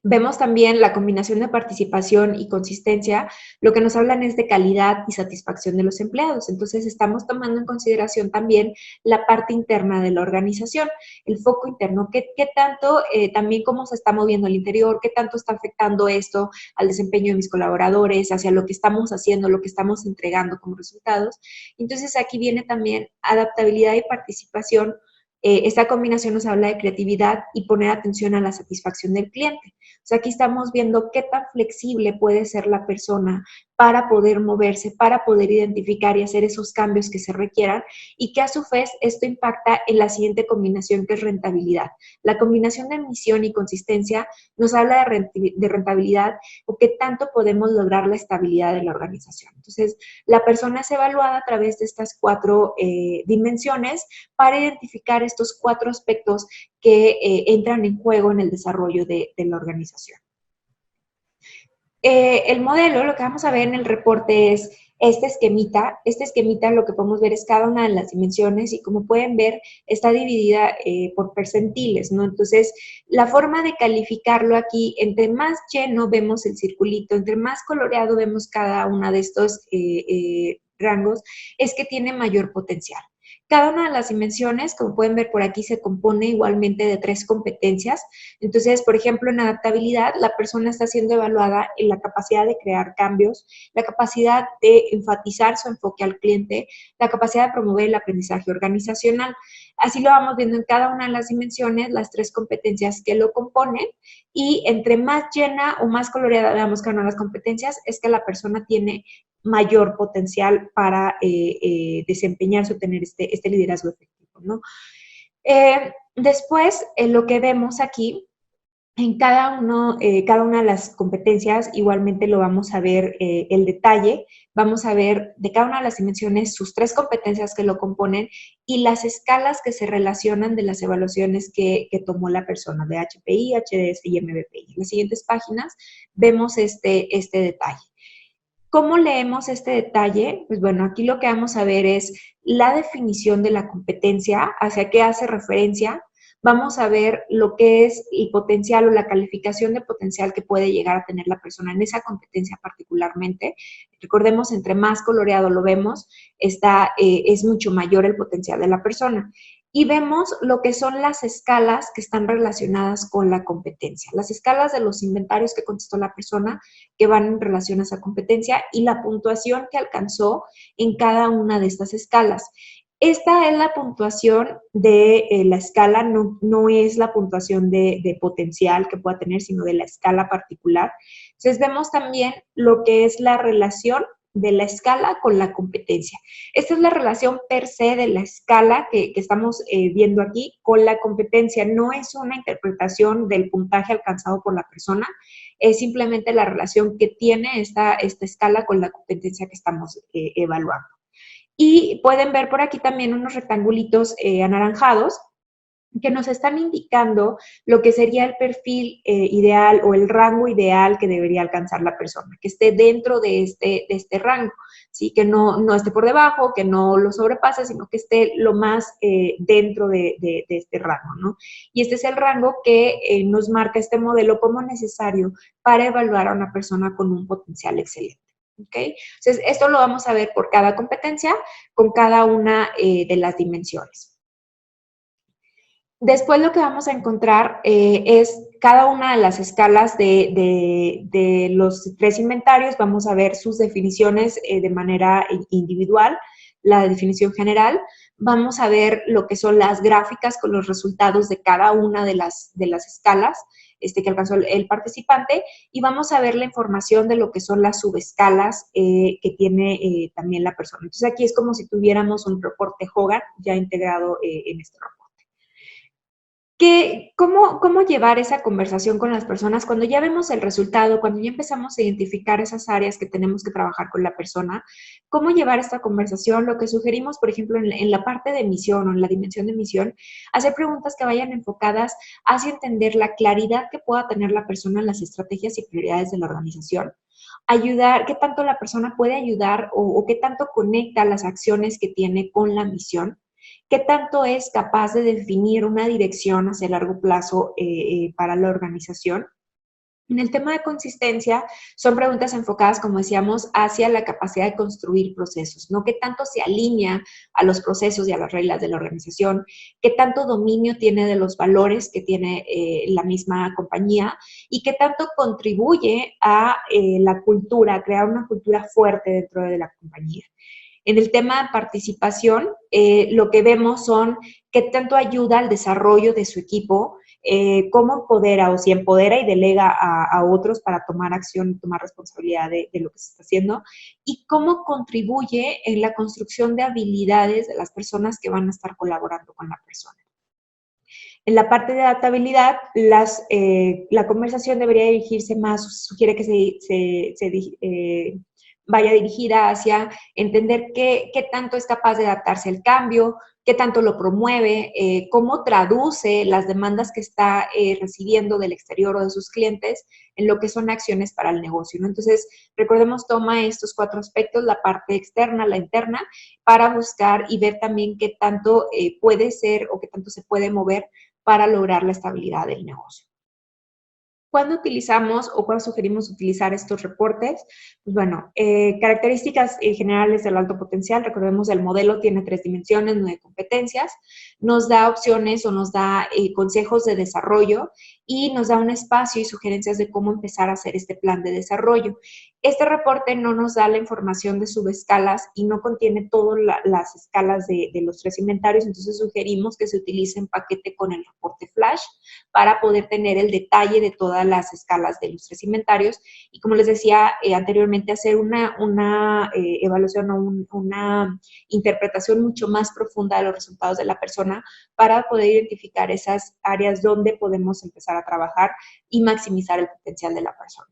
Vemos también la combinación de participación y consistencia, lo que nos hablan es de calidad y satisfacción de los empleados. Entonces, estamos tomando en consideración también la parte interna de la organización, el foco interno, qué tanto, también cómo se está moviendo el interior, qué tanto está afectando esto al desempeño de mis colaboradores, hacia lo que estamos haciendo, lo que estamos entregando como resultados. Entonces, aquí viene también adaptabilidad y participación. Esta combinación nos habla de creatividad y poner atención a la satisfacción del cliente. O sea, aquí estamos viendo qué tan flexible puede ser la persona para poder moverse, para poder identificar y hacer esos cambios que se requieran, y que a su vez esto impacta en la siguiente combinación, que es rentabilidad. La combinación de misión y consistencia nos habla de rentabilidad, o qué tanto podemos lograr la estabilidad de la organización. Entonces, la persona es evaluada a través de estas 4 dimensiones para identificar estos 4 aspectos que entran en juego en el desarrollo de la organización. El modelo, lo que vamos a ver en el reporte es este esquemita. Este esquemita lo que podemos ver es cada una de las dimensiones, y como pueden ver está dividida por percentiles, ¿no? Entonces, la forma de calificarlo aquí, entre más lleno vemos el circulito, entre más coloreado vemos cada una de estos rangos, es que tiene mayor potencial. Cada una de las dimensiones, como pueden ver por aquí, se compone igualmente de 3 competencias. Entonces, por ejemplo, en adaptabilidad, la persona está siendo evaluada en la capacidad de crear cambios, la capacidad de enfatizar su enfoque al cliente, la capacidad de promover el aprendizaje organizacional. Así lo vamos viendo en cada una de las dimensiones, las 3 competencias que lo componen, y entre más llena o más coloreada veamos cada una de las competencias, es que la persona tiene mayor potencial para desempeñarse o tener este liderazgo efectivo, ¿no? Después, lo que vemos aquí, en cada una de las competencias, igualmente lo vamos a ver el detalle, vamos a ver de cada una de las dimensiones sus 3 competencias que lo componen y las escalas que se relacionan de las evaluaciones que tomó la persona de HPI, HDS y MBPI. En las siguientes páginas vemos este detalle. ¿Cómo leemos este detalle? Pues bueno, aquí lo que vamos a ver es la definición de la competencia, hacia qué hace referencia. Vamos a ver lo que es el potencial o la calificación de potencial que puede llegar a tener la persona en esa competencia particularmente. Recordemos, entre más coloreado lo vemos, es mucho mayor el potencial de la persona. Y vemos lo que son las escalas que están relacionadas con la competencia. Las escalas de los inventarios que contestó la persona, que van en relación a esa competencia, y la puntuación que alcanzó en cada una de estas escalas. Esta es la puntuación de la escala, no es la puntuación de potencial que pueda tener, sino de la escala particular. Entonces, vemos también lo que es la relación de la escala con la competencia. Esta es la relación per se de la escala que estamos viendo aquí con la competencia. No es una interpretación del puntaje alcanzado por la persona, es simplemente la relación que tiene esta escala con la competencia que estamos evaluando. Y pueden ver por aquí también unos rectangulitos anaranjados que nos están indicando lo que sería el perfil ideal o el rango ideal que debería alcanzar la persona, que esté dentro de este rango, ¿sí? Que no esté por debajo, que no lo sobrepase, sino que esté lo más dentro de este rango, ¿no? Y este es el rango que nos marca este modelo como necesario para evaluar a una persona con un potencial excelente. ¿Okay? Entonces, esto lo vamos a ver por cada competencia, con cada una de las dimensiones. Después lo que vamos a encontrar es cada una de las escalas de los 3 inventarios. Vamos a ver sus definiciones de manera individual, la definición general. Vamos a ver lo que son las gráficas con los resultados de cada una de las escalas que alcanzó el participante, y vamos a ver la información de lo que son las subescalas que tiene también la persona. Entonces aquí es como si tuviéramos un reporte Hogan ya integrado en este reporte. ¿Cómo llevar esa conversación con las personas cuando ya vemos el resultado, cuando ya empezamos a identificar esas áreas que tenemos que trabajar con la persona? ¿Cómo llevar esta conversación? Lo que sugerimos, por ejemplo, en la parte de misión o en la dimensión de misión, hacer preguntas que vayan enfocadas hacia entender la claridad que pueda tener la persona en las estrategias y prioridades de la organización. Ayudar, qué tanto la persona puede ayudar o qué tanto conecta las acciones que tiene con la misión. ¿Qué tanto es capaz de definir una dirección hacia largo plazo para la organización? En el tema de consistencia, son preguntas enfocadas, como decíamos, hacia la capacidad de construir procesos, ¿no? ¿Qué tanto se alinea a los procesos y a las reglas de la organización? ¿Qué tanto dominio tiene de los valores que tiene la misma compañía? ¿Y qué tanto contribuye a la cultura, a crear una cultura fuerte dentro de la compañía? En el tema de participación, lo que vemos son qué tanto ayuda al desarrollo de su equipo, cómo empodera o si empodera y delega a otros para tomar acción, tomar responsabilidad de lo que se está haciendo, y cómo contribuye en la construcción de habilidades de las personas que van a estar colaborando con la persona. En la parte de adaptabilidad, la conversación debería dirigirse más, sugiere que vaya dirigida hacia entender qué tanto es capaz de adaptarse al cambio, qué tanto lo promueve, cómo traduce las demandas que está recibiendo del exterior o de sus clientes en lo que son acciones para el negocio, ¿no? Entonces, recordemos, toma estos 4 aspectos, la parte externa, la interna, para buscar y ver también qué tanto puede ser o qué tanto se puede mover para lograr la estabilidad del negocio. ¿Cuándo utilizamos o cuándo sugerimos utilizar estos reportes? Pues bueno, características generales del alto potencial. Recordemos, el modelo tiene 3 dimensiones, 9 competencias. Nos da opciones o nos da consejos de desarrollo y nos da un espacio y sugerencias de cómo empezar a hacer este plan de desarrollo. Este reporte no nos da la información de subescalas y no contiene todas las escalas de los 3 inventarios, entonces sugerimos que se utilice en paquete con el reporte Flash para poder tener el detalle de todas las escalas de los 3 inventarios y, como les decía anteriormente, hacer una evaluación o una interpretación mucho más profunda de los resultados de la persona para poder identificar esas áreas donde podemos empezar a trabajar y maximizar el potencial de la persona.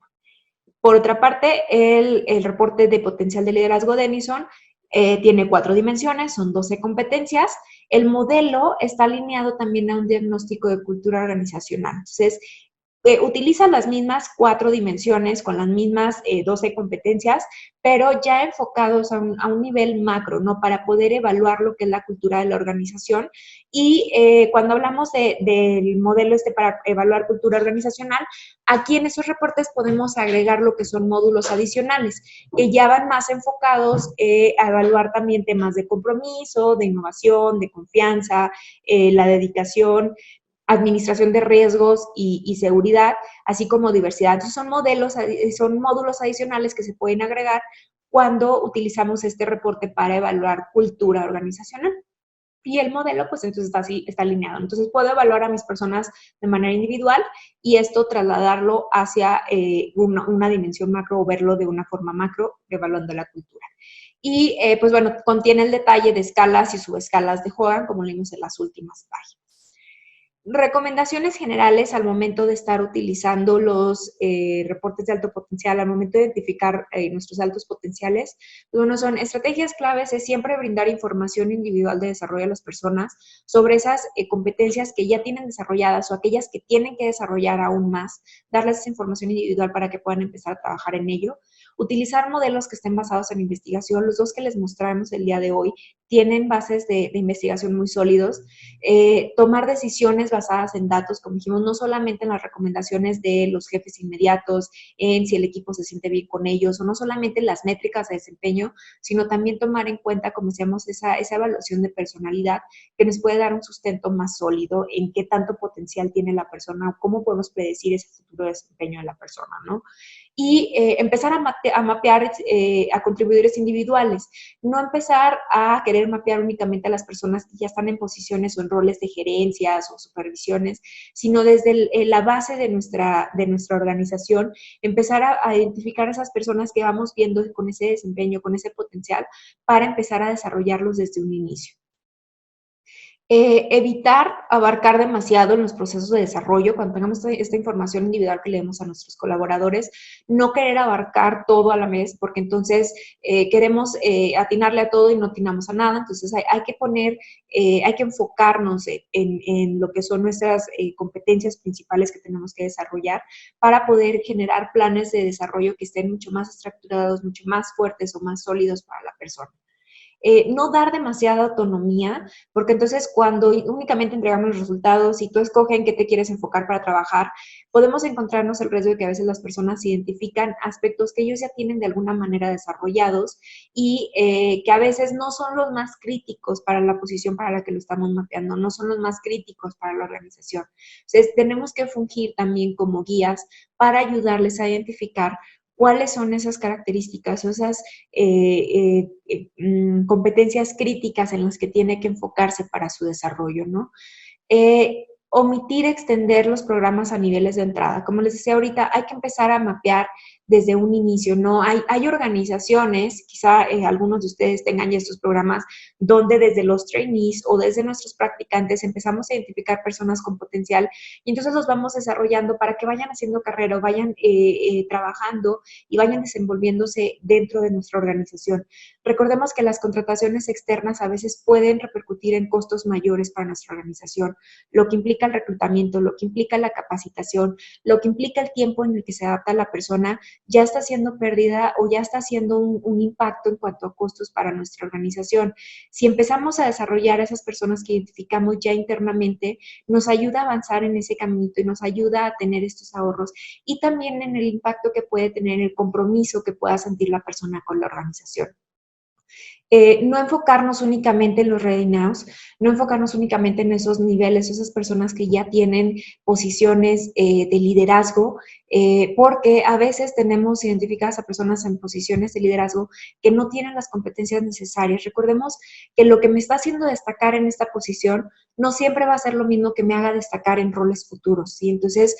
Por otra parte, el reporte de potencial de liderazgo de Denison tiene 4 dimensiones, son 12 competencias. El modelo está alineado también a un diagnóstico de cultura organizacional. Entonces, utiliza las mismas 4 dimensiones con las mismas 12 competencias, pero ya enfocados a un nivel macro, ¿no? Para poder evaluar lo que es la cultura de la organización. Y cuando hablamos del modelo para evaluar cultura organizacional, aquí en esos reportes podemos agregar lo que son módulos adicionales, que ya van más enfocados a evaluar también temas de compromiso, de innovación, de confianza, la dedicación, administración de riesgos y seguridad, así como diversidad. Entonces, son módulos adicionales que se pueden agregar cuando utilizamos este reporte para evaluar cultura organizacional. Y el modelo, pues entonces está así, está alineado. Entonces puedo evaluar a mis personas de manera individual y esto trasladarlo hacia una dimensión macro o verlo de una forma macro, evaluando la cultura. Y pues bueno, contiene el detalle de escalas y subescalas de Hogan, como leímos en las últimas páginas. Recomendaciones generales al momento de estar utilizando los reportes de alto potencial, al momento de identificar nuestros altos potenciales. Uno son estrategias claves, es siempre brindar información individual de desarrollo a las personas sobre esas competencias que ya tienen desarrolladas o aquellas que tienen que desarrollar aún más, darles esa información individual para que puedan empezar a trabajar en ello. Utilizar modelos que estén basados en investigación. Los dos que les mostramos el día de hoy tienen bases de investigación muy sólidos. Tomar decisiones basadas en datos, como dijimos, no solamente en las recomendaciones de los jefes inmediatos, en si el equipo se siente bien con ellos, o no solamente en las métricas de desempeño, sino también tomar en cuenta, como decíamos, esa evaluación de personalidad que nos puede dar un sustento más sólido en qué tanto potencial tiene la persona o cómo podemos predecir ese futuro desempeño de la persona, ¿no? Y empezar a mapear a contribuidores individuales, no empezar a querer mapear únicamente a las personas que ya están en posiciones o en roles de gerencias o supervisiones, sino desde la base de nuestra organización, empezar a identificar a esas personas que vamos viendo con ese desempeño, con ese potencial, para empezar a desarrollarlos desde un inicio. Evitar abarcar demasiado en los procesos de desarrollo, cuando tengamos esta información individual que leemos a nuestros colaboradores, no querer abarcar todo a la vez, porque entonces queremos atinarle a todo y no atinamos a nada, entonces hay que enfocarnos en lo que son nuestras competencias principales que tenemos que desarrollar para poder generar planes de desarrollo que estén mucho más estructurados, mucho más fuertes o más sólidos para la persona. No dar demasiada autonomía, porque entonces cuando únicamente entregamos los resultados y tú escoges en qué te quieres enfocar para trabajar, podemos encontrarnos el riesgo de que a veces las personas identifican aspectos que ellos ya tienen de alguna manera desarrollados y que a veces no son los más críticos para la posición para la que lo estamos mapeando, no son los más críticos para la organización. Entonces, tenemos que fungir también como guías para ayudarles a identificar cuáles son esas características o esas competencias críticas en las que tiene que enfocarse para su desarrollo, ¿no? Omitir extender los programas a niveles de entrada. Como les decía ahorita, hay que empezar a mapear desde un inicio, ¿no? Hay organizaciones, quizá algunos de ustedes tengan ya estos programas, donde desde los trainees o desde nuestros practicantes empezamos a identificar personas con potencial y entonces los vamos desarrollando para que vayan haciendo carrera o vayan trabajando y vayan desenvolviéndose dentro de nuestra organización. Recordemos que las contrataciones externas a veces pueden repercutir en costos mayores para nuestra organización, lo que implica el reclutamiento, lo que implica la capacitación, lo que implica el tiempo en el que se adapta la persona, ya está siendo pérdida o ya está haciendo un impacto en cuanto a costos para nuestra organización. Si empezamos a desarrollar a esas personas que identificamos ya internamente, nos ayuda a avanzar en ese caminito y nos ayuda a tener estos ahorros y también en el impacto que puede tener el compromiso que pueda sentir la persona con la organización. No enfocarnos únicamente en los ready nows, no enfocarnos únicamente en esos niveles, esas personas que ya tienen posiciones de liderazgo, porque a veces tenemos identificadas a personas en posiciones de liderazgo que no tienen las competencias necesarias. Recordemos que lo que me está haciendo destacar en esta posición no siempre va a ser lo mismo que me haga destacar en roles futuros, ¿sí? Entonces,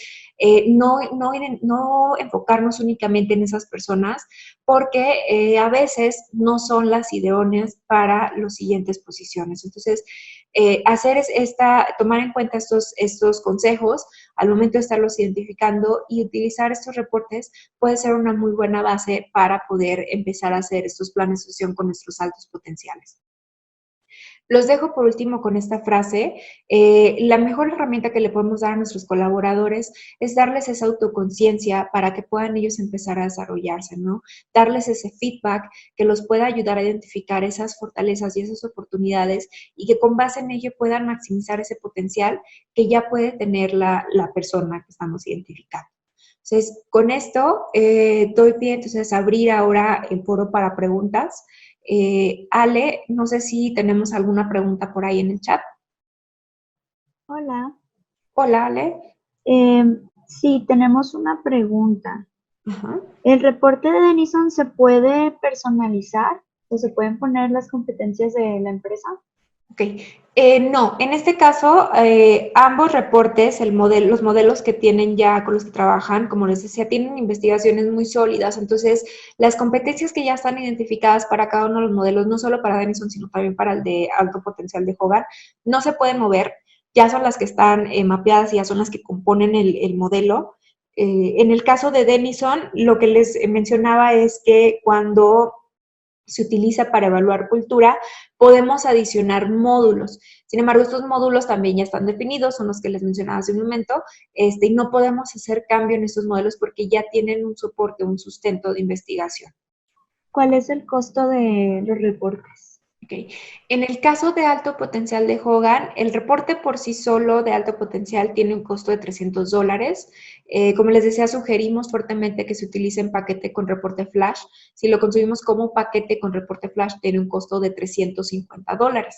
no enfocarnos únicamente en esas personas, porque a veces no son las idóneas para las siguientes posiciones. Entonces, tomar en cuenta estos consejos al momento de estarlos identificando y utilizar estos reportes puede ser una muy buena base para poder empezar a hacer estos planes de sucesión con nuestros altos potenciales. Los dejo por último con esta frase. La mejor herramienta que le podemos dar a nuestros colaboradores es darles esa autoconciencia para que puedan ellos empezar a desarrollarse, ¿no? Darles ese feedback que los pueda ayudar a identificar esas fortalezas y esas oportunidades y que con base en ello puedan maximizar ese potencial que ya puede tener la persona que estamos identificando. Entonces, con esto doy pie entonces a abrir ahora el foro para preguntas. Ale, no sé si tenemos alguna pregunta por ahí en el chat. Hola. Hola, Ale. Sí, tenemos una pregunta. Ajá. ¿El reporte de Denison se puede personalizar? ¿O se pueden poner las competencias de la empresa? Ok. No, en este caso, ambos reportes, los modelos que tienen ya con los que trabajan, como les decía, tienen investigaciones muy sólidas. Entonces, las competencias que ya están identificadas para cada uno de los modelos, no solo para Denison, sino también para el de alto potencial de Hogan, no se pueden mover. Ya son las que están mapeadas y ya son las que componen el modelo. En el caso de Denison, lo que les mencionaba es que cuando se utiliza para evaluar cultura, podemos adicionar módulos. Sin embargo, estos módulos también ya están definidos, son los que les mencionaba hace un momento, y no podemos hacer cambio en estos modelos porque ya tienen un soporte, un sustento de investigación. ¿Cuál es el costo de los reportes? Okay. En el caso de alto potencial de Hogan, el reporte por sí solo de alto potencial tiene un costo de $300. Como les decía, sugerimos fuertemente que se utilice en paquete con reporte flash. Si lo consumimos como paquete con reporte flash, tiene un costo de $350.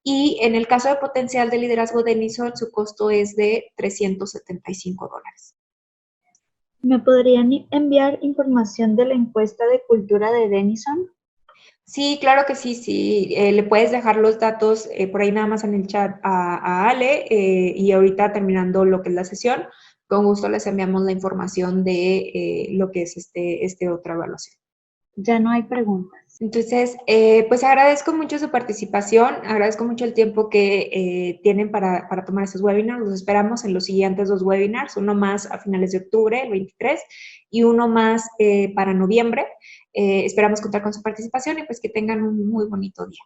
Y en el caso de potencial de liderazgo de Denison, su costo es de $375. ¿Me podrían enviar información de la encuesta de cultura de Denison? Sí, claro que sí, sí. Le puedes dejar los datos por ahí nada más en el chat a Ale y ahorita terminando lo que es la sesión, con gusto les enviamos la información de lo que es este otra evaluación. Ya no hay preguntas. Entonces, pues agradezco mucho su participación, agradezco mucho el tiempo que tienen para tomar estos webinars. Los esperamos en los siguientes 2 webinars, uno más a finales de octubre, el 23, y uno más para noviembre. Esperamos contar con su participación y pues que tengan un muy bonito día.